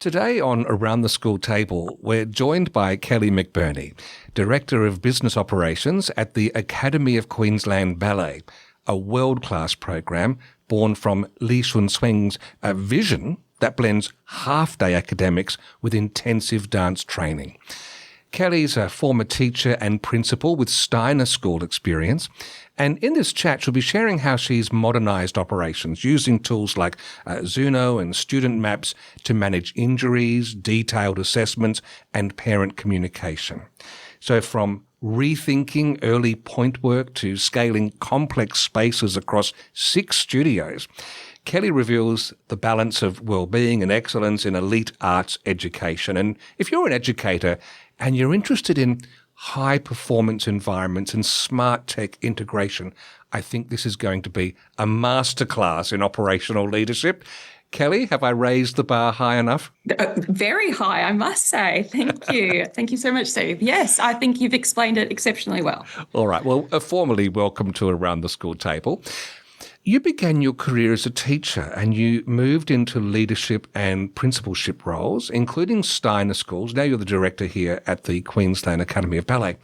Today on Around the School Table, we're joined by Kelly McBurnie, Director of Business Operations at the Academy of Queensland Ballet, a world-class program born from Lee Shun Swing's vision that blends half-day academics with intensive dance training. Kelly's a former teacher and principal with Steiner school experience, and in this chat she'll be sharing how she's modernised operations using tools like Zuno and student maps to manage injuries, detailed assessments and parent communication. So from rethinking early point work to scaling complex spaces across 6 studios, Kelly reveals the balance of well-being and excellence in elite arts education. And if you're an educator and you're interested in high-performance environments and smart tech integration, I think this is going to be a masterclass in operational leadership. Kelly, have I raised the bar high enough? Very high, I must say. Thank you. Thank you so much, Steve. Yes, I think you've explained it exceptionally well. All right. Well, formally welcome to Around the School Table. You began your career as a teacher and you moved into leadership and principalship roles, including Steiner schools. Now you're the director here at the Queensland Academy of Ballet.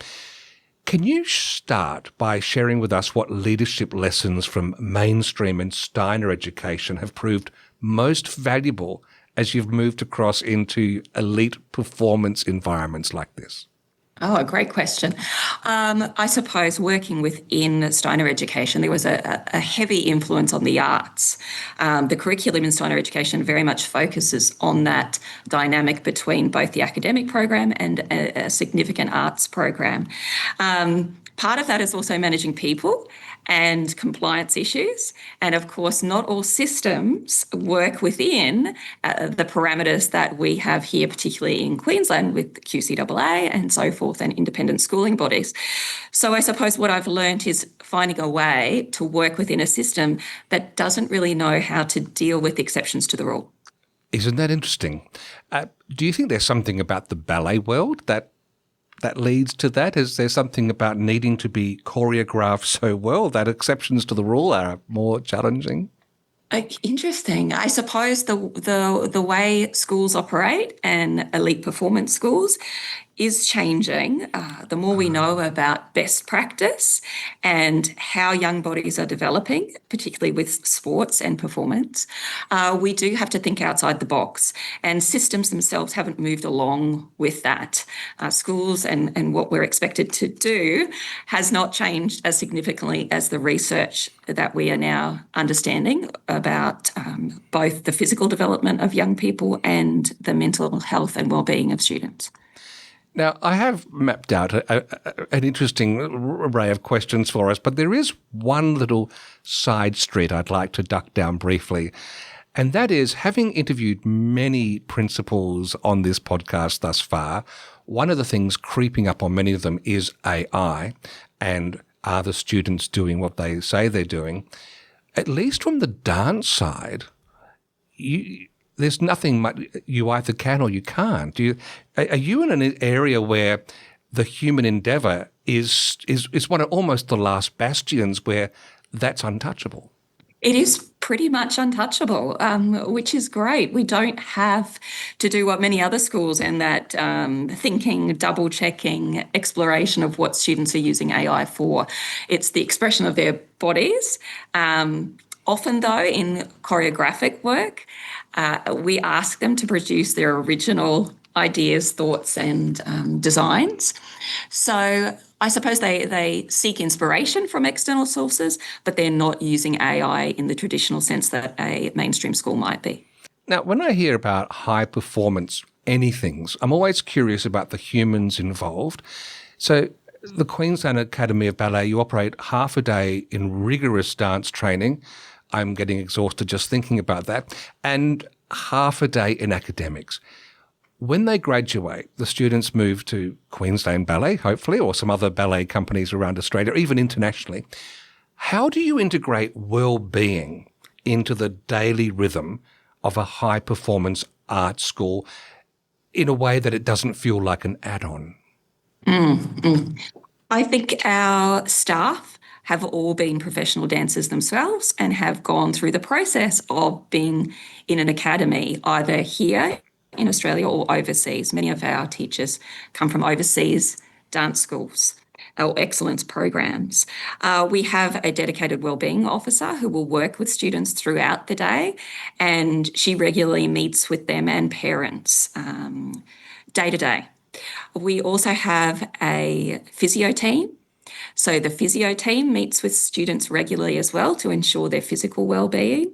Can you start by sharing with us what leadership lessons from mainstream and Steiner education have proved most valuable as you've moved across into elite performance environments like this? Oh, a great question. I suppose working within Steiner education, there was a heavy influence on the arts. The curriculum in Steiner education very much focuses on that dynamic between both the academic program and a significant arts program. Part of that is also managing people and compliance issues. And of course, not all systems work within the parameters that we have here, particularly in Queensland with QCAA and so forth and independent schooling bodies. So I suppose what I've learned is finding a way to work within a system that doesn't really know how to deal with exceptions to the rule. Isn't that interesting? Do you think there's something about the ballet world that leads to that? Is there something about needing to be choreographed so well that exceptions to the rule are more challenging? Interesting. I suppose the way schools operate and elite performance schools is changing. The more we know about best practice and how young bodies are developing, particularly with sports and performance, we do have to think outside the box, and systems themselves haven't moved along with that. Schools and what we're expected to do has not changed as significantly as the research that we are now understanding about both the physical development of young people and the mental health and well-being of students. Now, I have mapped out an interesting array of questions for us, but there is one little side street I'd like to duck down briefly, and that is, having interviewed many principals on this podcast thus far, one of the things creeping up on many of them is AI, and are the students doing what they say they're doing? At least from the dance side, there's nothing much you either can or you can't. Are you in an area where the human endeavour is one of almost the last bastions where that's untouchable? It is pretty much untouchable, which is great. We don't have to do what many other schools in that thinking, double-checking exploration of what students are using AI for. It's the expression of their bodies. Often, though, in choreographic work, we ask them to produce their original ideas, thoughts and designs. So I suppose they seek inspiration from external sources, but they're not using AI in the traditional sense that a mainstream school might be. Now, when I hear about high-performance anythings, I'm always curious about the humans involved. So the Queensland Academy of Ballet, you operate half a day in rigorous dance training. I'm getting exhausted just thinking about that. And half a day in academics. When they graduate, the students move to Queensland Ballet, hopefully, or some other ballet companies around Australia, even internationally. How do you integrate well-being into the daily rhythm of a high-performance art school in a way that it doesn't feel like an add-on? I think our staff have all been professional dancers themselves and have gone through the process of being in an academy, either here in Australia or overseas. Many of our teachers come from overseas dance schools or excellence programs. We have a dedicated wellbeing officer who will work with students throughout the day, and she regularly meets with them and parents day to day. We also have a physio team. So the physio team meets with students regularly as well to ensure their physical well-being.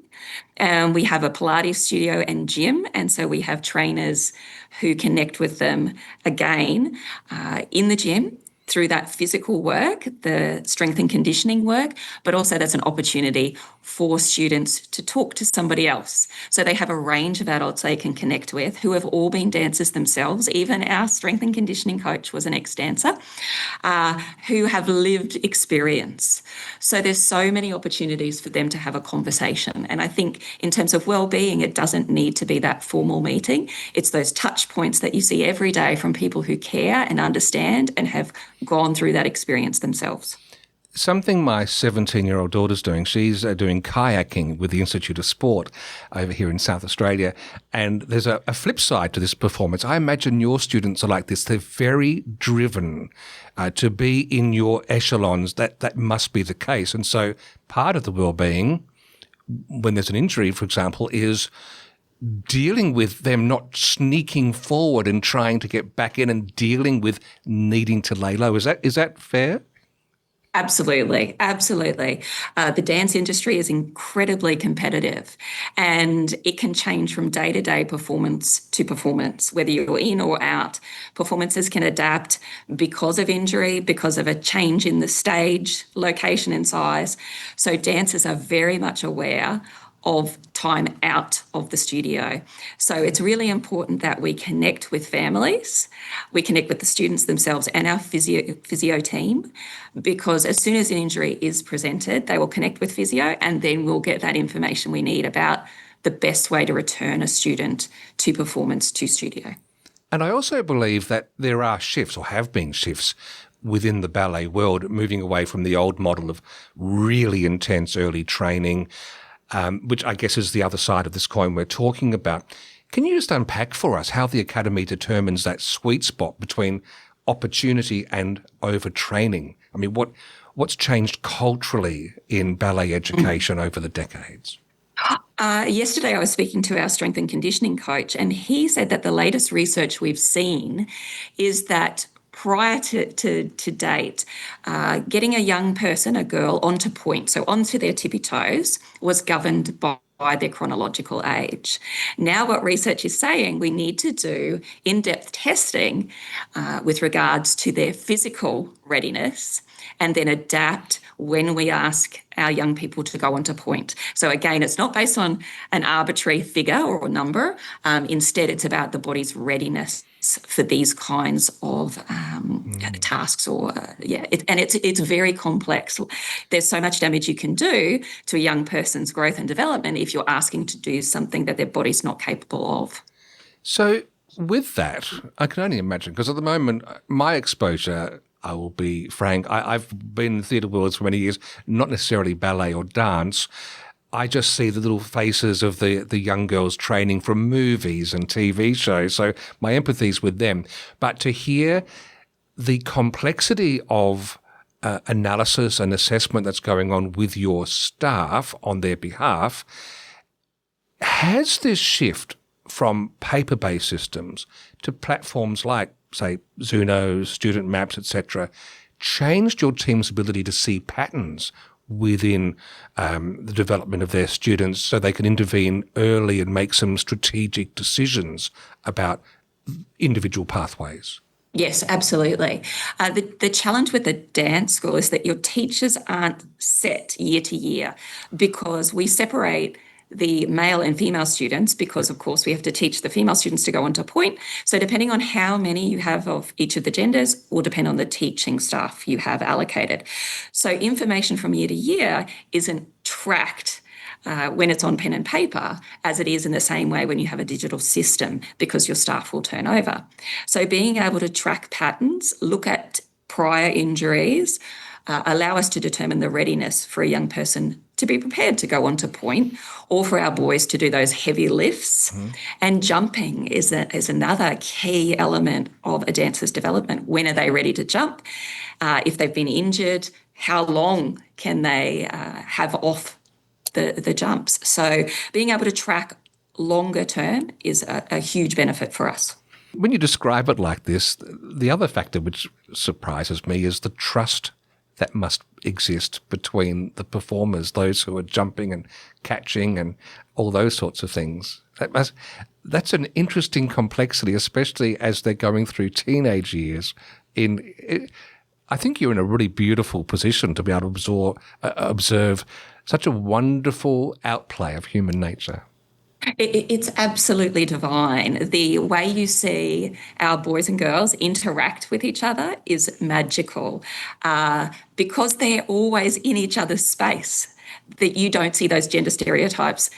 We have a Pilates studio and gym, and so we have trainers who connect with them again in the gym through that physical work, the strength and conditioning work, but also that's an opportunity for students to talk to somebody else. So they have a range of adults they can connect with who have all been dancers themselves. Even our strength and conditioning coach was an ex-dancer who have lived experience. So there's so many opportunities for them to have a conversation. And I think in terms of well-being, it doesn't need to be that formal meeting. It's those touch points that you see every day from people who care and understand and have gone through that experience themselves. Something my 17-year-old daughter's doing, she's doing kayaking with the Institute of Sport over here in South Australia. And there's a flip side to this performance. I imagine your students are like this. They're very driven to be in your echelons. That must be the case. And so part of the well-being, when there's an injury, for example, is dealing with them not sneaking forward and trying to get back in and dealing with needing to lay low. Is that fair? Absolutely, absolutely. The dance industry is incredibly competitive, and it can change from day-to-day performance to performance, whether you're in or out. Performances can adapt because of injury, because of a change in the stage, location and size. So dancers are very much aware of time out of the studio. So it's really important that we connect with families, we connect with the students themselves and our physio team, because as soon as an injury is presented, they will connect with physio and then we'll get that information we need about the best way to return a student to performance, to studio. And I also believe that there are shifts, or have been shifts, within the ballet world, moving away from the old model of really intense early training, which I guess is the other side of this coin we're talking about. Can you just unpack for us how the Academy determines that sweet spot between opportunity and overtraining? I mean, what's changed culturally in ballet education over the decades? Yesterday, I was speaking to our strength and conditioning coach, and he said that the latest research we've seen is that prior to date, getting a young person, a girl, onto pointe, so onto their tippy toes, was governed by their chronological age. Now what research is saying, we need to do in-depth testing with regards to their physical readiness and then adapt when we ask our young people to go onto pointe. So again, it's not based on an arbitrary figure or number. Instead, it's about the body's readiness for these kinds of tasks, it's very complex. There's so much damage you can do to a young person's growth and development if you're asking to do something that their body's not capable of. So with that, I can only imagine, because at the moment, my exposure, I will be frank, I've been in the theatre world for many years, not necessarily ballet or dance. I just see the little faces of the young girls training from movies and TV shows, so my empathy's with them. But to hear the complexity of analysis and assessment that's going on with your staff on their behalf, has this shift from paper-based systems to platforms like, say, Zuno, Student Maps, etc., changed your team's ability to see patterns within the development of their students so they can intervene early and make some strategic decisions about individual pathways? Yes, absolutely. The challenge with the dance school is that your teachers aren't set year to year, because we separate the male and female students because, of course, we have to teach the female students to go onto pointe. So depending on how many you have of each of the genders will depend on the teaching staff you have allocated. So information from year to year isn't tracked when it's on pen and paper as it is in the same way when you have a digital system, because your staff will turn over. So being able to track patterns, look at prior injuries, allow us to determine the readiness for a young person to be prepared to go on to pointe, or for our boys to do those heavy lifts. And jumping is another key element of a dancer's development. When are they ready to jump? If they've been injured, how long can they have off the jumps? So being able to track longer term is a huge benefit for us. When you describe it like this, the other factor which surprises me is the trust that must exist between the performers, those who are jumping and catching and all those sorts of things. That's an interesting complexity, especially as they're going through teenage years. I think you're in a really beautiful position to be able to observe such a wonderful outplay of human nature. It's absolutely divine. The way you see our boys and girls interact with each other is magical because they're always in each other's space, that you don't see those gender stereotypes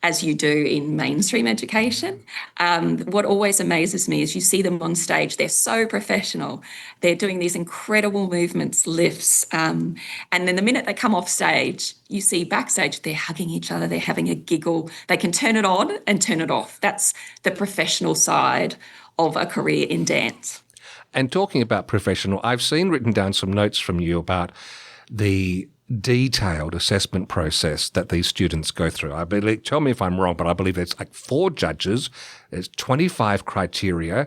as you do in mainstream education. What always amazes me is you see them on stage. They're so professional. They're doing these incredible movements, lifts. And then the minute they come off stage, you see backstage, they're hugging each other. They're having a giggle. They can turn it on and turn it off. That's the professional side of a career in dance. And talking about professional, I've seen written down some notes from you about the detailed assessment process that these students go through. I believe, tell me if I'm wrong, but I believe there's like 4 judges, there's 25 criteria.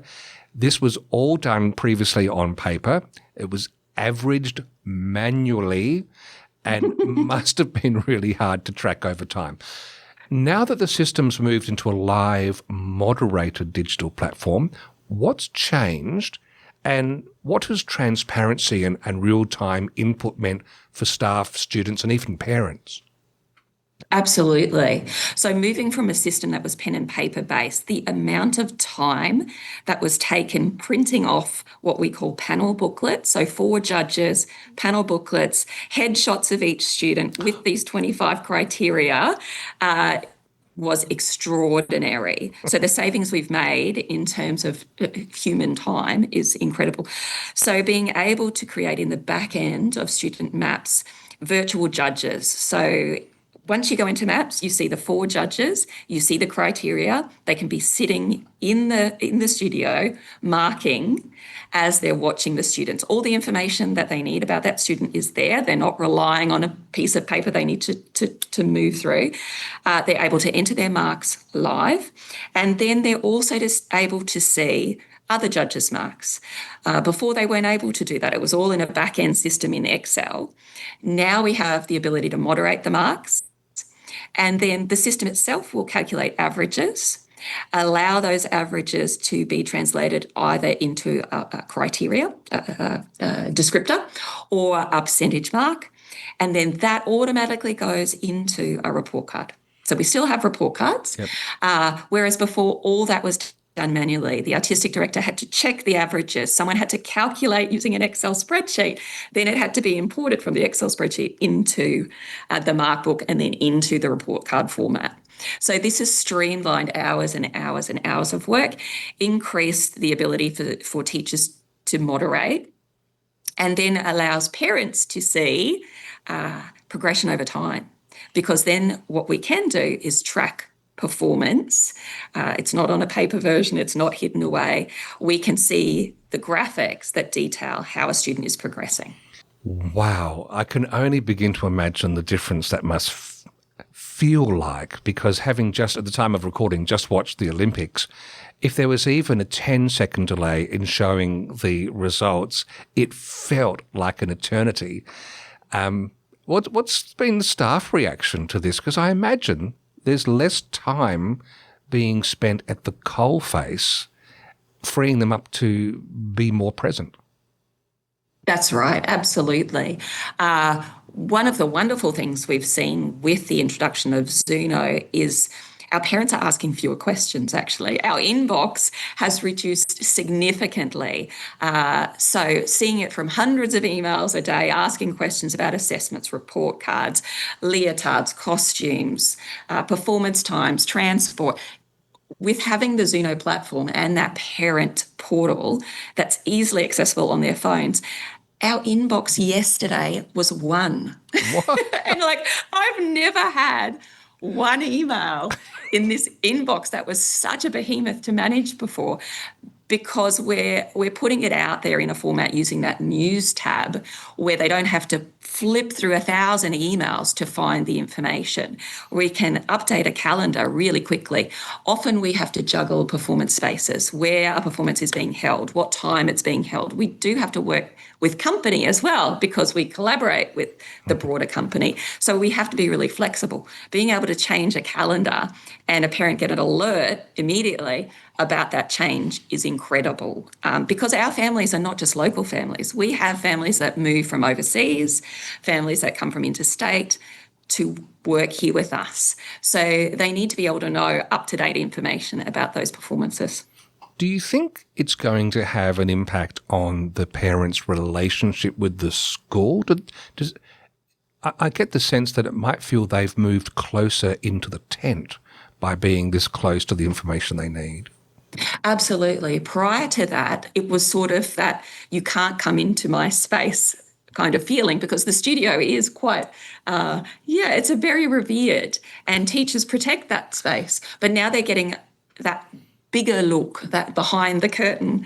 This was all done previously on paper. It was averaged manually and must have been really hard to track over time. Now that the system's moved into a live, moderated digital platform, what's changed? And what has transparency and real-time input meant for staff, students, and even parents? Absolutely. So moving from a system that was pen and paper based, the amount of time that was taken printing off what we call panel booklets, so 4 judges, panel booklets, headshots of each student with these 25 criteria, was extraordinary. So the savings we've made in terms of human time is incredible. So being able to create in the back end of student maps virtual judges. So once you go into maps, you see the 4 judges, you see the criteria. They can be sitting in the studio marking as they're watching the students. All the information that they need about that student is there. They're not relying on a piece of paper they need to move through. They're able to enter their marks live. And then they're also just able to see other judges' marks. Before they weren't able to do that. It was all in a back-end system in Excel. Now we have the ability to moderate the marks. And then the system itself will calculate averages, allow those averages to be translated either into a criteria, a descriptor, or a percentage mark. And then that automatically goes into a report card. So we still have report cards, whereas before all that was done manually. The artistic director had to check the averages. Someone had to calculate using an Excel spreadsheet. Then it had to be imported from the Excel spreadsheet into the mark book and then into the report card format. So this has streamlined hours and hours and hours of work, increased the ability for teachers to moderate, and then allows parents to see progression over time. Because then what we can do is track performance. It's not on a paper version, it's not hidden away. We can see the graphics that detail how a student is progressing. Wow, I can only begin to imagine the difference that must feel like, because having just at the time of recording just watched the Olympics, if there was even a 10-second delay in showing the results, it felt like an eternity. What's been the staff reaction to this? Because I imagine there's less time being spent at the coalface, freeing them up to be more present. That's right, absolutely. One of the wonderful things we've seen with the introduction of Zuno is our parents are asking fewer questions, actually. Our inbox has reduced significantly. So seeing it from hundreds of emails a day, asking questions about assessments, report cards, leotards, costumes, performance times, transport. With having the Zuno platform and that parent portal that's easily accessible on their phones, Our inbox yesterday was one. What? And like, I've never had one email in this inbox that was such a behemoth to manage before, because we're putting it out there in a format using that news tab where they don't have to flip through 1,000 emails to find the information. We can update a calendar really quickly. Often we have to juggle performance spaces, where a performance is being held, what time it's being held. We do have to work with company as well, because we collaborate with the broader company. So we have to be really flexible. Being able to change a calendar and a parent get an alert immediately about that change is incredible, because our families are not just local families. We have families that move from overseas, families that come from interstate to work here with us. So they need to be able to know up-to-date information about those performances. Do you think it's going to have an impact on the parents' relationship with the school? I get the sense that it might feel they've moved closer into the tent by being this close to the information they need. Absolutely. Prior to that, it was sort of that you can't come into my space kind of feeling, because the studio is quite, it's a very revered, and teachers protect that space. But now they're getting that bigger look, that behind the curtain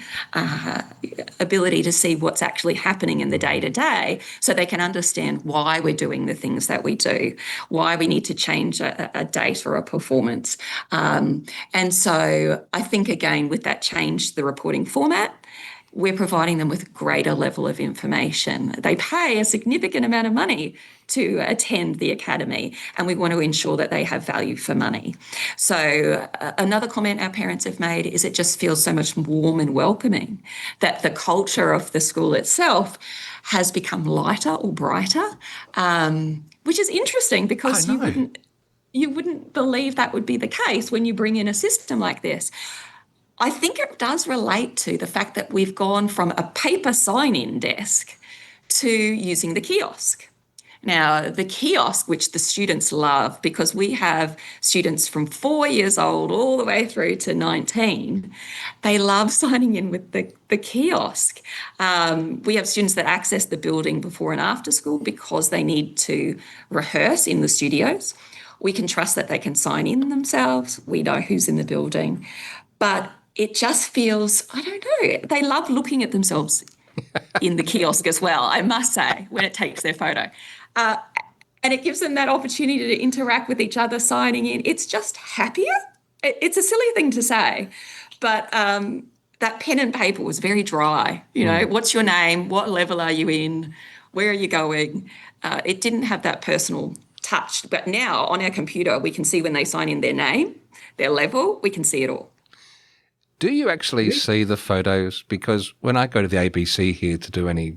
ability to see what's actually happening in the day-to-day, so they can understand why we're doing the things that we do, why we need to change a date or a performance. And so I think, again, with that change, the reporting format, we're providing them with a greater level of information. They pay a significant amount of money to attend the academy, and we want to ensure that they have value for money. So another comment our parents have made is it just feels so much warm and welcoming, that the culture of the school itself has become lighter or brighter, which is interesting, because you wouldn't believe that would be the case when you bring in a system like this. I think it does relate to the fact that we've gone from a paper sign-in desk to using the kiosk. Now, the kiosk, which the students love, because we have students from 4 years old all the way through to 19, they love signing in with the kiosk. We have students that access the building before and after school because they need to rehearse in the studios. We can trust that they can sign in themselves. We know who's in the building. But it just feels, I don't know, they love looking at themselves in the kiosk as well, I must say, when it takes their photo. And it gives them that opportunity to interact with each other, signing in. It's just happier. It's a silly thing to say, but that pen and paper was very dry. You know, what's your name? What level are you in? Where are you going? It didn't have that personal touch. But now on our computer, we can see when they sign in their name, their level, we can see it all. Do you actually see the photos? Because when I go to the ABC here to do any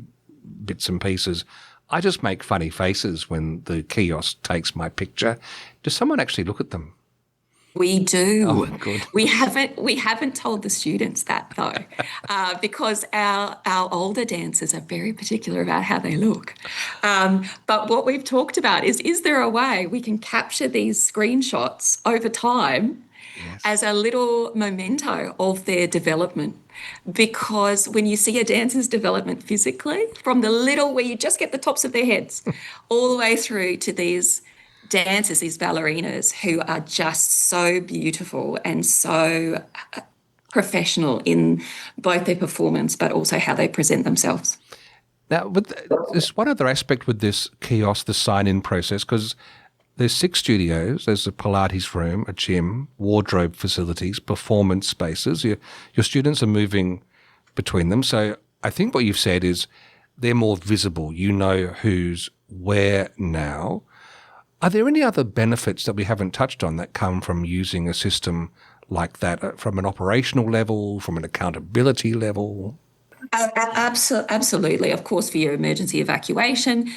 bits and pieces, I just make funny faces when the kiosk takes my picture. Does someone actually look at them? We do. Oh, good. We haven't told the students that though, because our older dancers are very particular about how they look. But what we've talked about is there a way we can capture these screenshots over time? Yes. As a little memento of their development, because when you see a dancer's development physically, from the little where you just get the tops of their heads all the way through to these dancers, these ballerinas who are just so beautiful and so professional in both their performance but also how they present themselves. Now, there's one other aspect with this kiosk, the sign-in process, because there's 6 studios. There's a Pilates room, a gym, wardrobe facilities, performance spaces. Your students are moving between them. So I think what you've said is they're more visible. You know who's where now. Are there any other benefits that we haven't touched on that come from using a system like that, from an operational level, from an accountability level? Absolutely. Of course, for your emergency evacuation,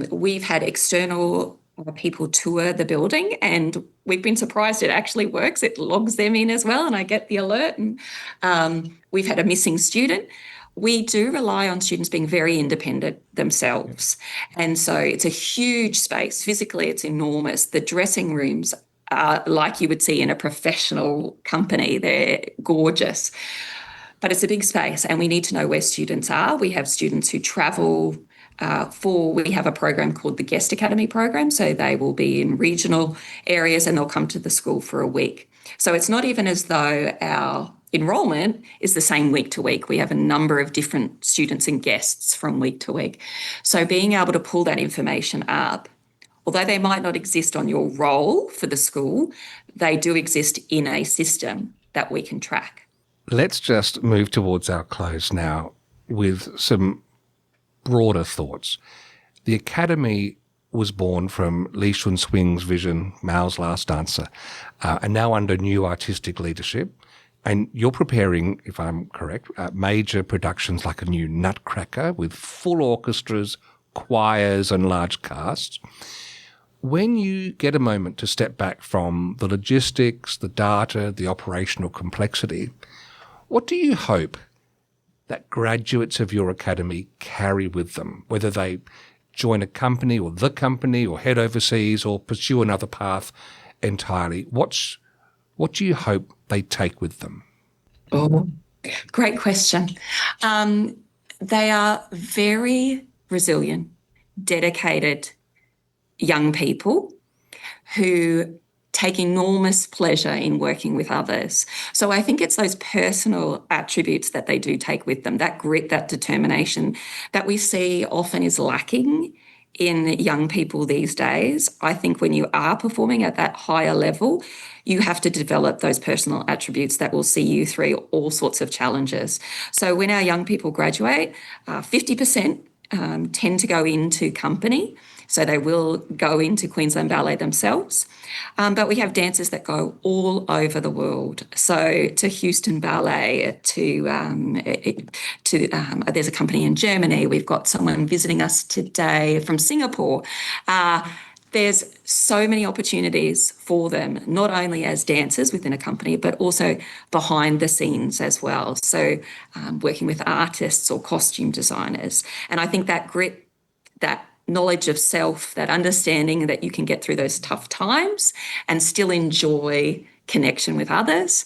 we've had external people tour the building, and we've been surprised it actually works. It logs them in as well, and I get the alert. And we've had a missing student. We do rely on students being very independent themselves. And so it's a huge space. Physically, it's enormous. The dressing rooms are like you would see in a professional company. They're gorgeous. But it's a big space and we need to know where students are. We have students who travel we have a program called the Guest Academy program. So they will be in regional areas and they'll come to the school for a week. So it's not even as though our enrolment is the same week to week. We have a number of different students and guests from week to week. So being able to pull that information up, although they might not exist on your roll for the school, they do exist in a system that we can track. Let's just move towards our close now with some broader thoughts. The Academy was born from Lee Shun Swing's vision, Mao's Last Dancer, and now under new artistic leadership. And you're preparing, if I'm correct, major productions like a new Nutcracker with full orchestras, choirs and large casts. When you get a moment to step back from the logistics, the data, the operational complexity, what do you hope that graduates of your academy carry with them, whether they join a company or head overseas or pursue another path entirely? What do you hope they take with them? Oh, great question. They are very resilient, dedicated young people who take enormous pleasure in working with others. So I think it's those personal attributes that they do take with them, that grit, that determination that we see often is lacking in young people these days. I think when you are performing at that higher level, you have to develop those personal attributes that will see you through all sorts of challenges. So when our young people graduate, 50% tend to go into company. So they will go into Queensland Ballet themselves. But we have dancers that go all over the world. So to Houston Ballet, there's a company in Germany. We've got someone visiting us today from Singapore. There's so many opportunities for them, not only as dancers within a company, but also behind the scenes as well. So working with artists or costume designers. And I think that grit, that knowledge of self, that understanding that you can get through those tough times and still enjoy connection with others,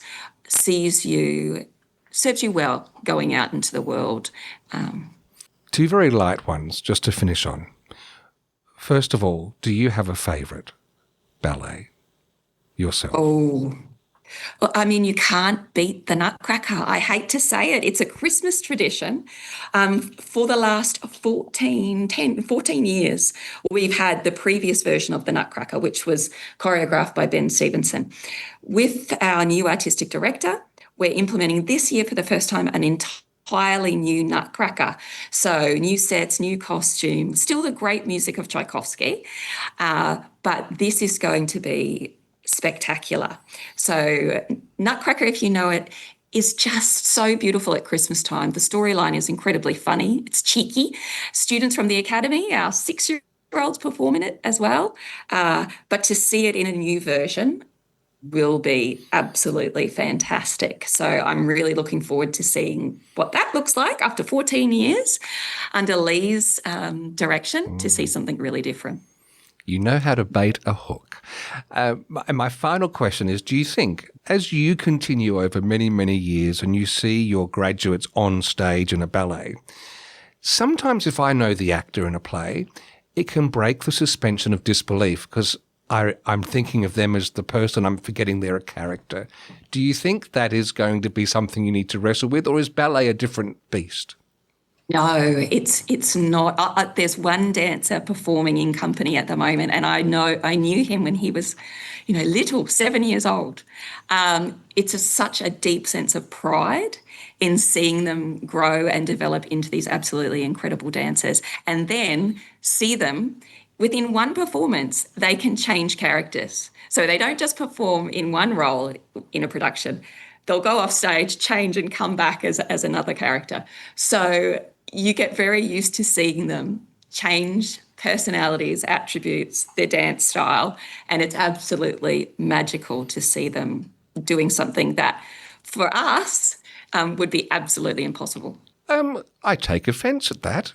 serves you well going out into the world. Two very light ones just to finish on. First of all, do you have a favourite ballet yourself? Oh, well, I mean, you can't beat the Nutcracker. I hate to say it. It's a Christmas tradition. For the last 14 years, we've had the previous version of the Nutcracker, which was choreographed by Ben Stevenson. With our new artistic director, we're implementing this year for the first time an entirely new Nutcracker. So new sets, new costumes, still the great music of Tchaikovsky, but this is going to be spectacular. So Nutcracker, if you know it, is just so beautiful at Christmas time. The storyline is incredibly funny. It's cheeky. Students from the Academy, our 6-year-olds perform in it as well. But to see it in a new version will be absolutely fantastic. So I'm really looking forward to seeing what that looks like after 14 years under Lee's direction, to see something really different. You know how to bait a hook. And my final question is, do you think, as you continue over many, many years and you see your graduates on stage in a ballet, sometimes if I know the actor in a play, it can break the suspension of disbelief because I'm thinking of them as the person, I'm forgetting they're a character. Do you think that is going to be something you need to wrestle with, or is ballet a different beast? No, it's not. There's one dancer performing in company at the moment, and I knew him when he was, little, 7 years old. It's such a deep sense of pride in seeing them grow and develop into these absolutely incredible dancers, and then see them within one performance. They can change characters, so they don't just perform in one role in a production. They'll go off stage, change, and come back as another character. So you get very used to seeing them change personalities, attributes, their dance style, and it's absolutely magical to see them doing something that, for us, would be absolutely impossible. I take offence at that.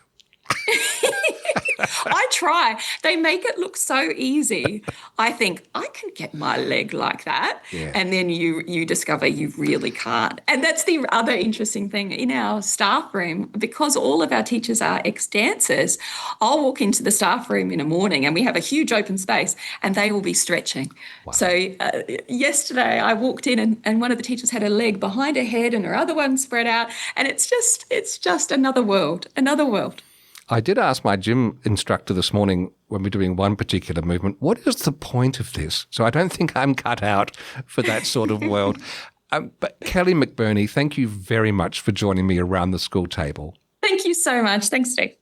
I try. They make it look so easy. I think I can get my leg like that. Yeah. And then you discover you really can't. And that's the other interesting thing in our staff room, because all of our teachers are ex-dancers. I'll walk into the staff room in the morning and we have a huge open space and they will be stretching. Wow. So yesterday I walked in and one of the teachers had her leg behind her head and her other one spread out. And it's just another world, another world. I did ask my gym instructor this morning when we're doing one particular movement, what is the point of this? So I don't think I'm cut out for that sort of world. But Kelly McBurnie, thank you very much for joining me around the school table. Thank you so much. Thanks, Steve.